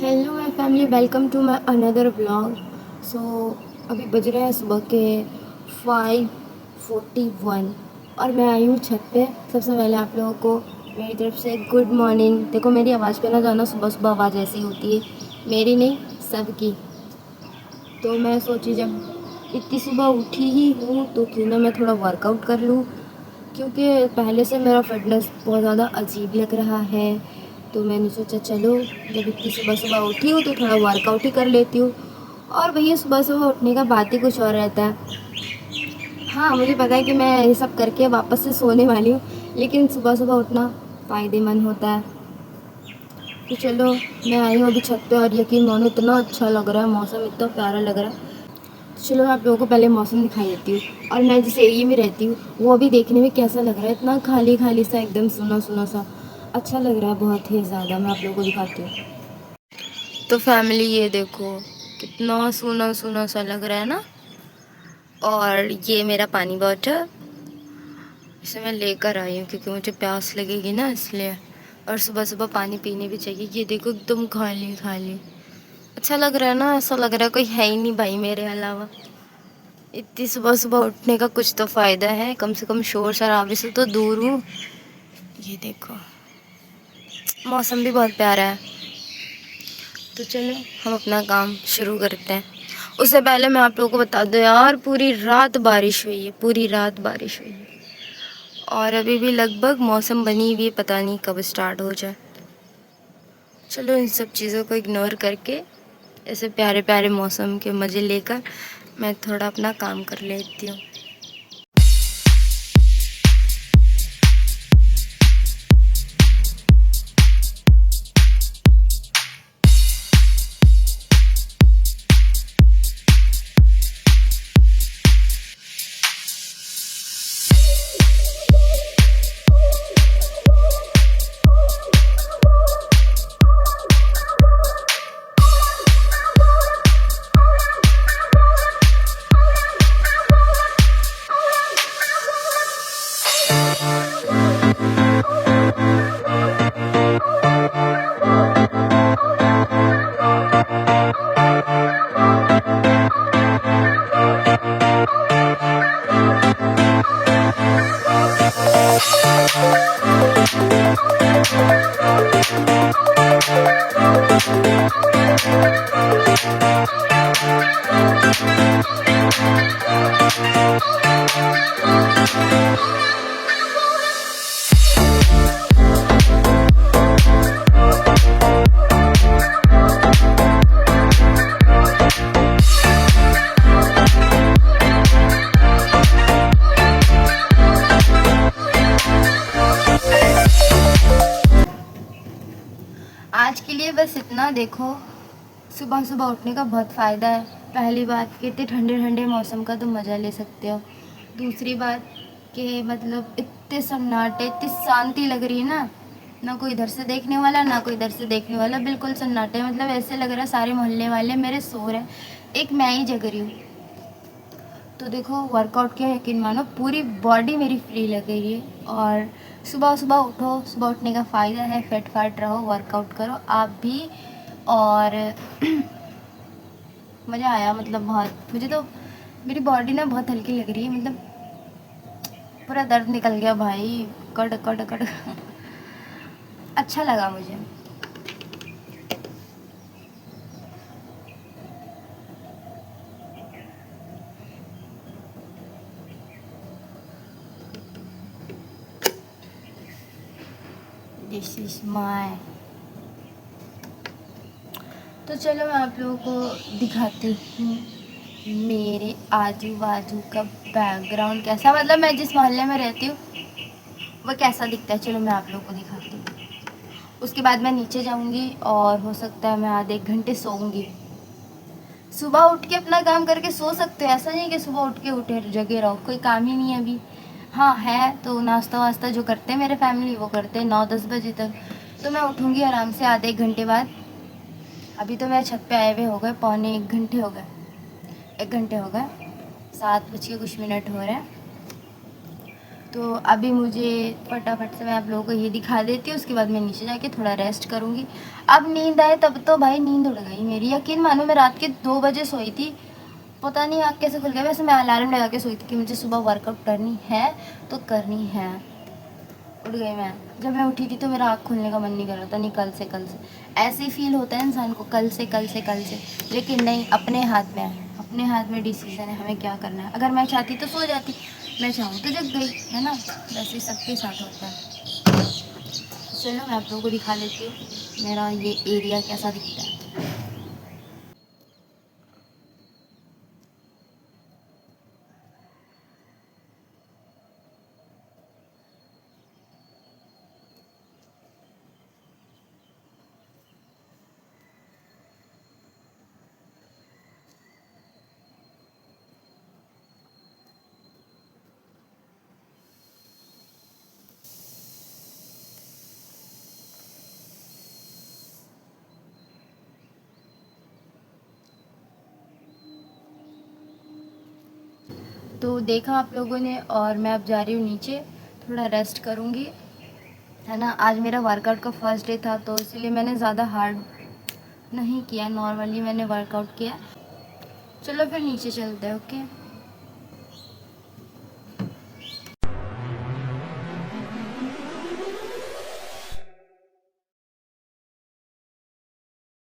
Hello my family, welcome to my another blog. So अभी बज रहे हैं सुबह के 5:41 और मैं आई हूँ छत पे। सबसे पहले आप लोगों को मेरी तरफ से गुड मॉर्निंग। देखो मेरी आवाज़ पे ना जाना, सुबह सुबह आवाज़ ऐसी होती है, मेरी नहीं सबकी। तो मैं सोची जब इतनी सुबह उठी ही हूँ तो क्यों ना मैं थोड़ा वर्कआउट कर लूँ, क्योंकि पहले से मेरा फिटनेस बहुत ज़्यादा अजीब लग रहा है। तो मैंने सोचा चलो जब इतनी सुबह सुबह उठी हूँ तो थोड़ा वर्कआउट ही कर लेती हूँ। और भैया सुबह सुबह उठने का बात ही कुछ और रहता है। हाँ मुझे पता है कि मैं ये सब करके वापस से सोने वाली हूँ, लेकिन सुबह सुबह उठना फ़ायदेमंद होता है। तो चलो मैं आई हूँ अभी छत पे और यकीन मानो इतना अच्छा लग रहा है, मौसम इतना प्यारा लग रहा है। तो चलो मैं आप लोगों को पहले मौसम दिखाई देती हूँ। और मैं जिस एरिया में रहती हूँ वो अभी देखने में कैसा लग रहा है, इतना खाली खाली सा, एकदम सुना सुना सा अच्छा लग रहा है बहुत ही ज़्यादा। मैं आप लोगों को दिखाती हूँ। तो फैमिली ये देखो कितना सूना सूना सा लग रहा है ना। और ये मेरा पानी बॉटल, इसे मैं लेकर आई हूँ क्योंकि मुझे प्यास लगेगी ना इसलिए। और सुबह सुबह पानी पीने भी चाहिए। ये देखो एकदम खाली खाली अच्छा लग रहा है ना, ऐसा लग रहा है कोई है ही नहीं भाई मेरे अलावा। इतनी सुबह सुबह उठने का कुछ तो फ़ायदा है, कम से कम शोर शराबे से तो दूर हूँ। ये देखो मौसम भी बहुत प्यारा है। तो चलो हम अपना काम शुरू करते हैं। उससे पहले मैं आप लोगों को बता दूं यार, पूरी रात बारिश हुई है, पूरी रात बारिश हुई है। और अभी भी लगभग मौसम बनी हुई है, पता नहीं कब स्टार्ट हो जाए। चलो इन सब चीज़ों को इग्नोर करके ऐसे प्यारे प्यारे मौसम के मज़े लेकर मैं थोड़ा अपना काम कर लेती हूँ। आज के लिए बस इतना। देखो सुबह सुबह उठने का बहुत फ़ायदा है। पहली बात कि इतने ठंडे ठंडे मौसम का तुम मज़ा ले सकते हो। दूसरी बात कि मतलब इतने सन्नाटे, इतनी शांति लग रही है ना, ना कोई इधर से देखने वाला ना कोई इधर से देखने वाला, बिल्कुल सन्नाटे। मतलब ऐसे लग रहा है सारे मोहल्ले वाले मेरे सो रहे हैं, एक मैं ही जग रही हूँ। तो देखो वर्कआउट के यकीन मानो पूरी बॉडी मेरी फ्री लग रही है। और सुबह सुबह उठो, सुबह उठने का फ़ायदा है, फिट फाट रहो, वर्कआउट करो आप भी। और मज़ा आया, मतलब बहुत। मुझे तो मेरी बॉडी ना बहुत हल्की लग रही है, मतलब पूरा दर्द निकल गया भाई, कड़ कड़ कड़ अच्छा लगा मुझे। This is my. तो चलो मैं आप लोगों को दिखाती हूँ मेरे आजू बाजू का बैकग्राउंड कैसा, मतलब मैं जिस मोहल्ले में रहती हूँ वो कैसा दिखता है। चलो मैं आप लोगों को दिखाती हूँ। उसके बाद मैं नीचे जाऊँगी और हो सकता है मैं आधे एक घंटे सोऊंगी। सुबह उठ के अपना काम करके सो सकते हो, ऐसा नहीं कि सुबह उठ के उठे जगे रहो, कोई काम ही नहीं है अभी। हाँ है तो नाश्ता वास्ता जो करते हैं मेरे फैमिली वो करते हैं 9-10 बजे तक। तो मैं उठूँगी आराम से आधे एक घंटे बाद। अभी तो मेरे छत पे आए हुए हो गए पौने 1 घंटे हो गए, 1 घंटे हो गए, 7 बज के कुछ मिनट हो रहे हैं। तो अभी मुझे फटाफट से मैं आप लोगों को ये दिखा देती हूँ, उसके बाद मैं नीचे जाके थोड़ा रेस्ट करूँगी। अब नींद आए तब तो भाई नींद उड़ गई मेरी, यकीन मानो मैं रात के 2 बजे सोई थी, पता नहीं आँख कैसे खुल गया। वैसे मैं अलार्म लगा के सोई थी कि मुझे सुबह वर्कआउट करनी है तो करनी है। उठ गई मैं। जब मैं उठी थी तो मेरा आँख खोलने का मन नहीं कर रहा था, नहीं कल से ऐसे ही फील होता है इंसान को, कल से। लेकिन नहीं, अपने हाथ में है, अपने हाथ में डिसीजन है हमें क्या करना है। अगर मैं चाहती तो सो जाती, मैं चाहूँ तो जग गई, है ना। वैसे सबके साथ होता है। चलो मैं आप लोगों को दिखा देती हूँ मेरा ये एरिया कैसा दिखता है। तो देखा आप लोगों ने, और मैं अब जा रही हूँ नीचे, थोड़ा रेस्ट करूँगी, है ना। आज मेरा वर्कआउट का फर्स्ट डे था तो इसलिए मैंने ज़्यादा हार्ड नहीं किया, नॉर्मली मैंने वर्कआउट किया। चलो फिर नीचे चलते हैं, ओके।